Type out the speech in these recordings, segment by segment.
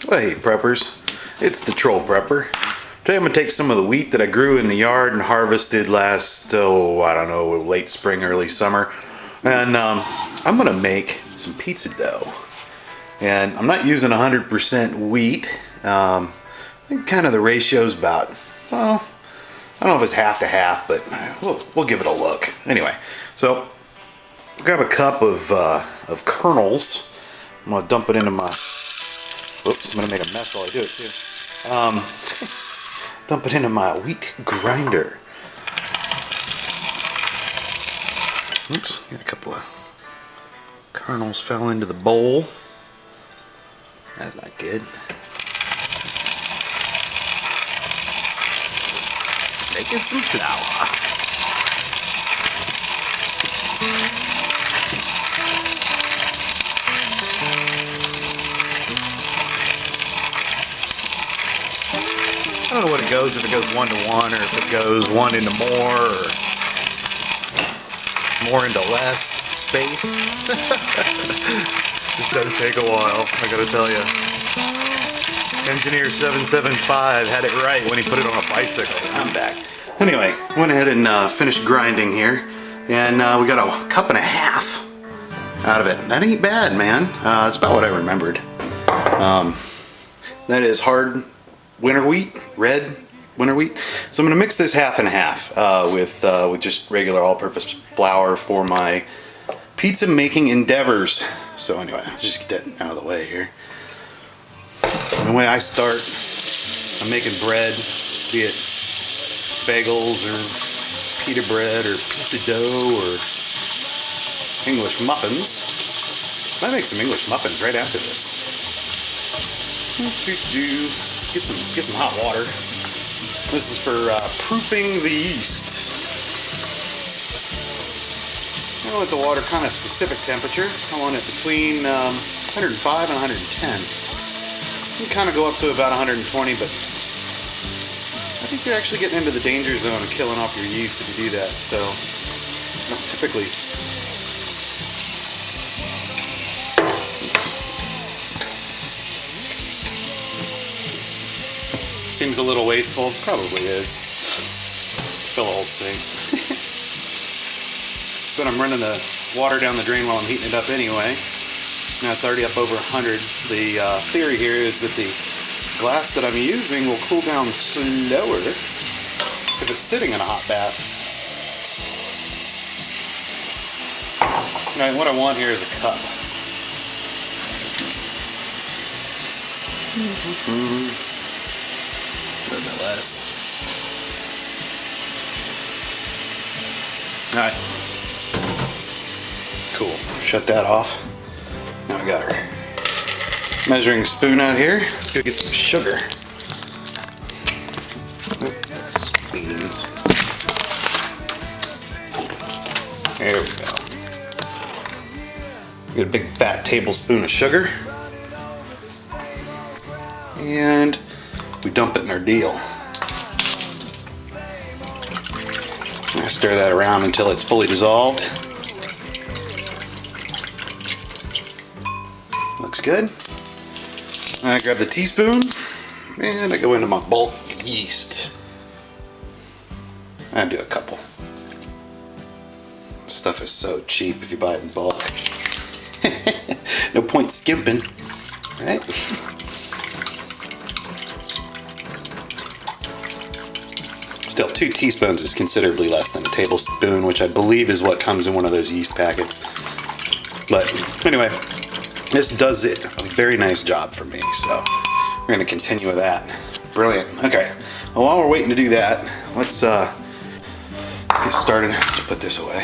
Well, hey preppers, it's the Troll Prepper. Today I'm going to take some of the wheat that I grew in the yard and harvested last, I don't know, late spring, early summer. And I'm going to make some pizza dough. And I'm not using 100% wheat. I think kind of the ratio's about, well, I don't know if it's half to half, but we'll give it a look. Anyway, so grab a cup of kernels. I'm going to dump it into my, oops, I'm going to make a mess while I do it too. Dump it into my wheat grinder. Oops, got a couple of kernels fell into the bowl. That's not good. Making some flour. I don't know what it goes, if it goes 1 to 1 or if it goes 1 into more or more into less space. This does take a while, I gotta tell you. Engineer 775 had it right when he put it on a bicycle. I'm back. Anyway, went ahead and finished grinding here, and we got a cup and a half out of it. That ain't bad, man. It's about what I remembered. That is hard winter wheat, red winter wheat. So I'm gonna mix this half and half with just regular all-purpose flour for my pizza making endeavors. So anyway, let's just get that out of the way here. And the way I start, I'm making bread, be it bagels or pita bread or pizza dough or English muffins. I make some English muffins right after this. Get some hot water. This is for proofing the yeast. I want the water kind of specific temperature. I want it between 105 and 110. You can kind of go up to about 120, but I think you're actually getting into the danger zone of killing off your yeast if you do that. So typically, seems a little wasteful. Probably is. Fill a whole sink. But I'm running the water down the drain while I'm heating it up anyway. Now it's already up over 100. The theory here is that the glass that I'm using will cool down slower if it's sitting in a hot bath. Now what I want here is a cup. A little bit less. Alright. Cool. Shut that off. Now I got our measuring spoon out here. Let's go get some sugar. Oh, that's beans. There we go. Get a big fat tablespoon of sugar. And we dump it in our deal. I stir that around until it's fully dissolved. Looks good. I grab the teaspoon and I go into my bulk yeast. I do a couple. This stuff is so cheap if you buy it in bulk. No point skimping, right? Still, 2 teaspoons is considerably less than a tablespoon, which I believe is what comes in one of those yeast packets. But anyway, this does it a very nice job for me, so we're going to continue with that. Brilliant. Okay, well, while we're waiting to do that, let's get started. Let's put this away.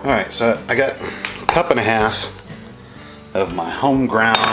Alright, so I got a cup and a half of my homegrown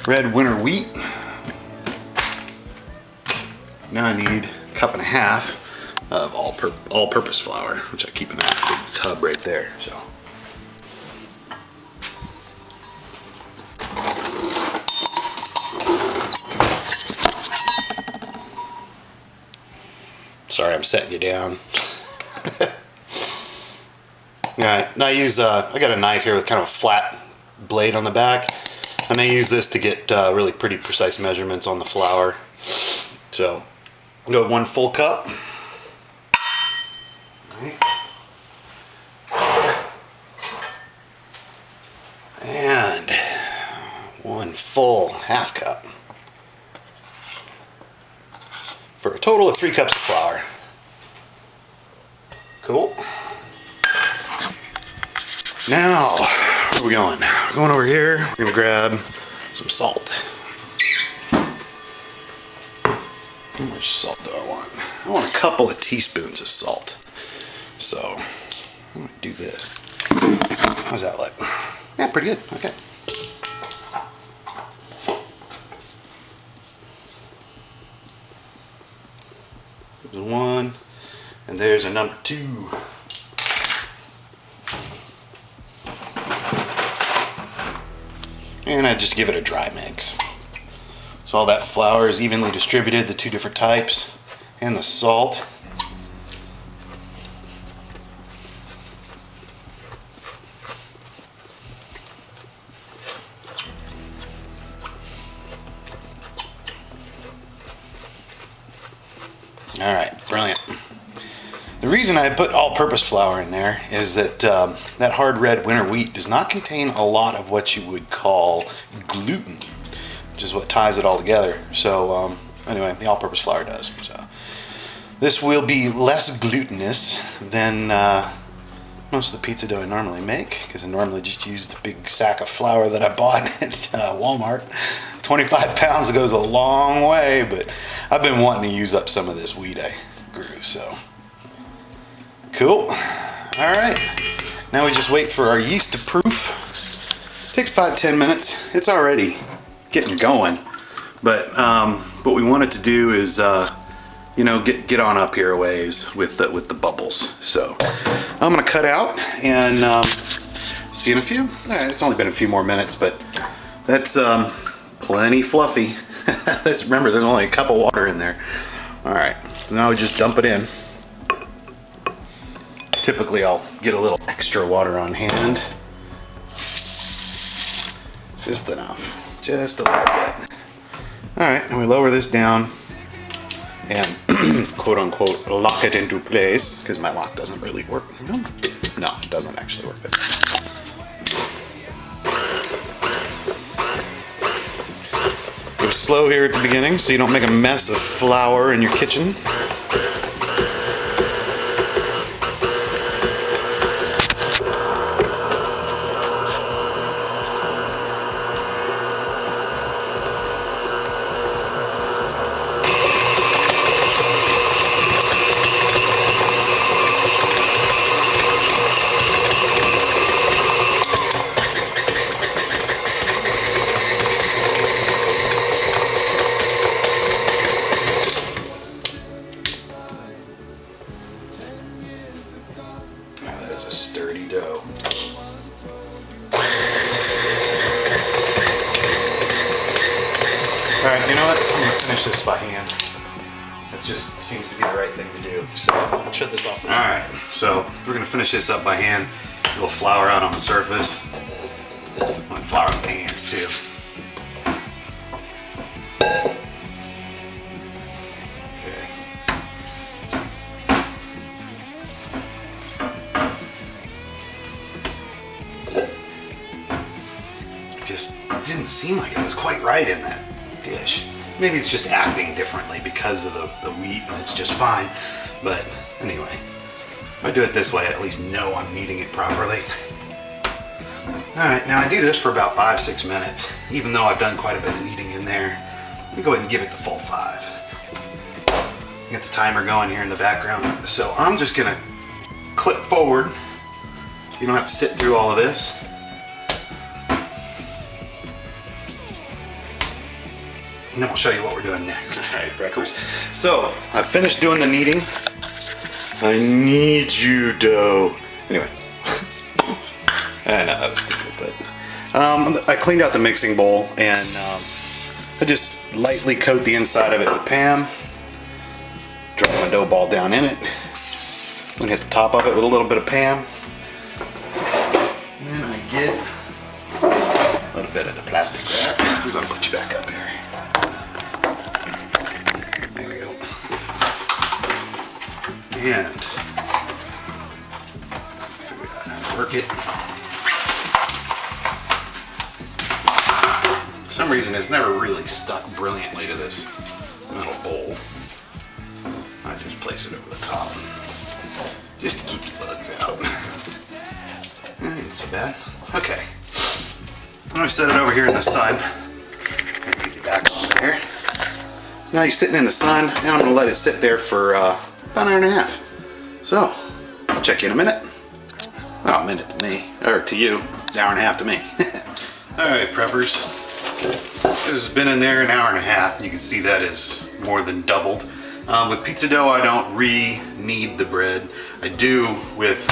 red winter wheat. Now I need a cup and a half of all-purpose flour, which I keep in that big tub right there. So. setting you down. Alright, and I got a knife here with kind of a flat blade on the back, and I use this to get really pretty precise measurements on the flour. So, I'll go with 1 full cup. And 1 full half cup. For a total of 3 cups of flour. Cool. Now, where are we going? We're going over here. We're going to grab some salt. How much salt do I want? I want a couple of teaspoons of salt. So, I'm going to do this. How's that look? Yeah, pretty good. Okay. There's 1, and there's a number 2. And I just give it a dry mix. So all that flour is evenly distributed, the 2 different types, and the salt. All right, brilliant. The reason I put all-purpose flour in there is that that hard red winter wheat does not contain a lot of what you would call gluten, which is what ties it all together. So anyway, the all-purpose flour does. So this will be less glutinous than most of the pizza dough I normally make, because I normally just use the big sack of flour that I bought at Walmart. 25 pounds goes a long way, but I've been wanting to use up some of this wheat I grew, so. Cool. All right. Now we just wait for our yeast to proof. Takes 5-10 minutes. It's already getting going, but what we wanted to do is, you know, get on up here a ways with the bubbles. So I'm gonna cut out and see you in a few. All right. It's only been a few more minutes, but that's plenty fluffy. Remember, there's only a cup of water in there. All right. So now we just dump it in. Typically, I'll get a little extra water on hand. Just enough. Just a little bit. Alright, and we lower this down and quote-unquote lock it into place, because my lock doesn't really work. No, it doesn't actually work there. Go slow here at the beginning so you don't make a mess of flour in your kitchen. Sturdy dough. Alright, you know what? I'm going to finish this by hand. That just seems to be the right thing to do. So, I'll shut this off. Alright, so we're going to finish this up by hand. A little flour out on the surface. And flour on the hands too. Just didn't seem like it was quite right in that dish. Maybe it's just acting differently because of the wheat, and it's just fine. But anyway, if I do it this way, I at least know I'm kneading it properly. Alright, now I do this for about 5-6 minutes, even though I've done quite a bit of kneading in there. Let me go ahead and give it the full 5. Get the timer going here in the background. So I'm just gonna clip forward. You don't have to sit through all of this. And then we'll show you what we're doing next. All right, breakfast. So, I finished doing the kneading. I need you, dough. Anyway. I know that was stupid, but I cleaned out the mixing bowl and I just lightly coat the inside of it with Pam. Drop my dough ball down in it. I'm gonna hit the top of it with a little bit of Pam. And then I get a little bit of the plastic wrap. We're gonna put you back up here. There we go. And figure out how to work it. For some reason, it's never really stuck brilliantly to this metal bowl. I just place it over the top, just to keep the bugs out. Ain't so bad. Okay. I'm gonna set it over here in the sun. Take it back on there. So now you're sitting in the sun, and I'm gonna let it sit there for about an hour and a half. So, I'll check you in a minute. Well, a minute to me, or to you, an hour and a half to me. All right, preppers. This has been in there an hour and a half. You can see that is more than doubled. With pizza dough, I don't re-knead the bread. I do with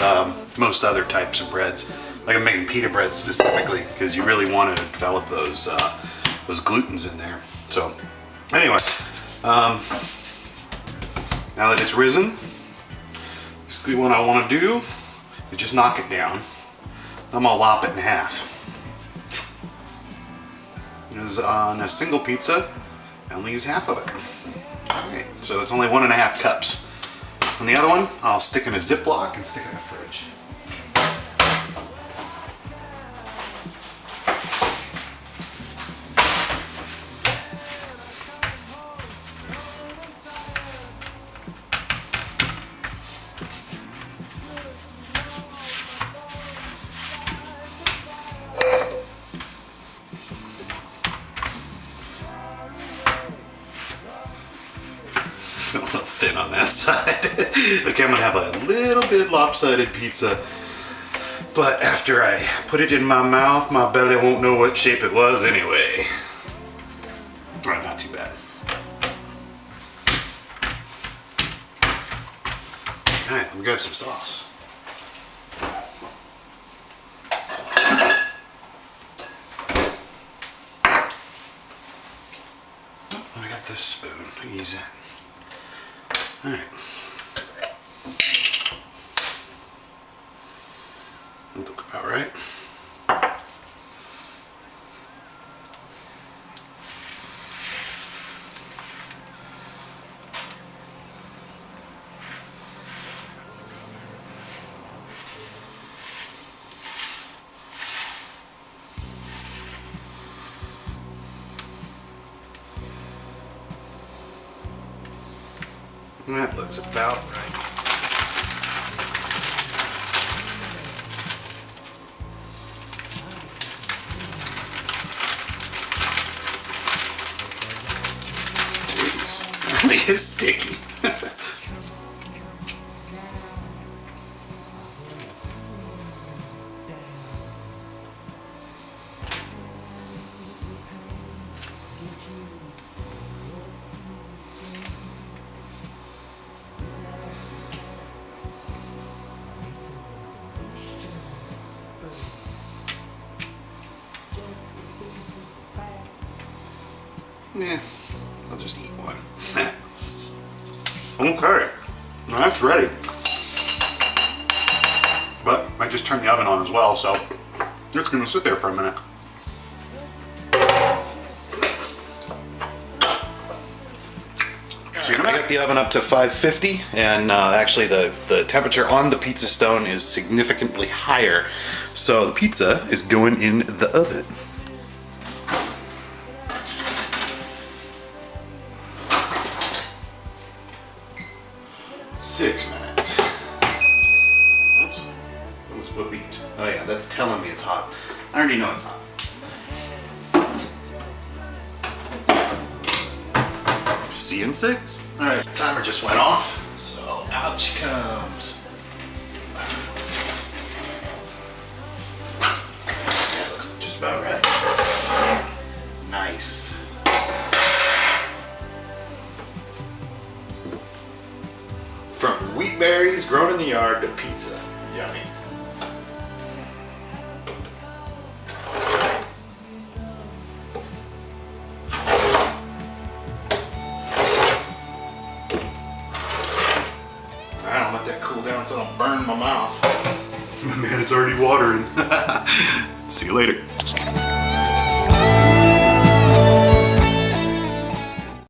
most other types of breads. Like I'm making pita bread specifically because you really want to develop those glutens in there. So anyway, now that it's risen, basically what I want to do is just knock it down. I'm gonna lop it in half. Because on a single pizza, I only use half of it. Alright, so it's only 1.5 cups. On the other one, I'll stick in a Ziploc and stick it in the fridge. A little thin on that side. Okay, I'm gonna have a little bit lopsided pizza, but after I put it in my mouth, my belly won't know what shape it was anyway. Alright, not too bad. Alright, let me grab some sauce. Oh, I got this spoon. I can use that. Alright. That look about right. That looks about right. Jeez, it really is sticky. Yeah, I'll just eat one. Okay, that's ready. But I just turned the oven on as well, so it's gonna sit there for a minute. I got the oven up to 550, and actually the temperature on the pizza stone is significantly higher. So the pizza is going in the oven. Six minutes. Oops. What beeped? Oh yeah, that's telling me it's hot. I already know it's hot. C in 6? Alright, timer just went off, so out she comes. That looks just about right. Nice. From wheat berries grown in the yard to pizza. Yummy. else it'll burn my mouth. Man, it's already watering. See you later.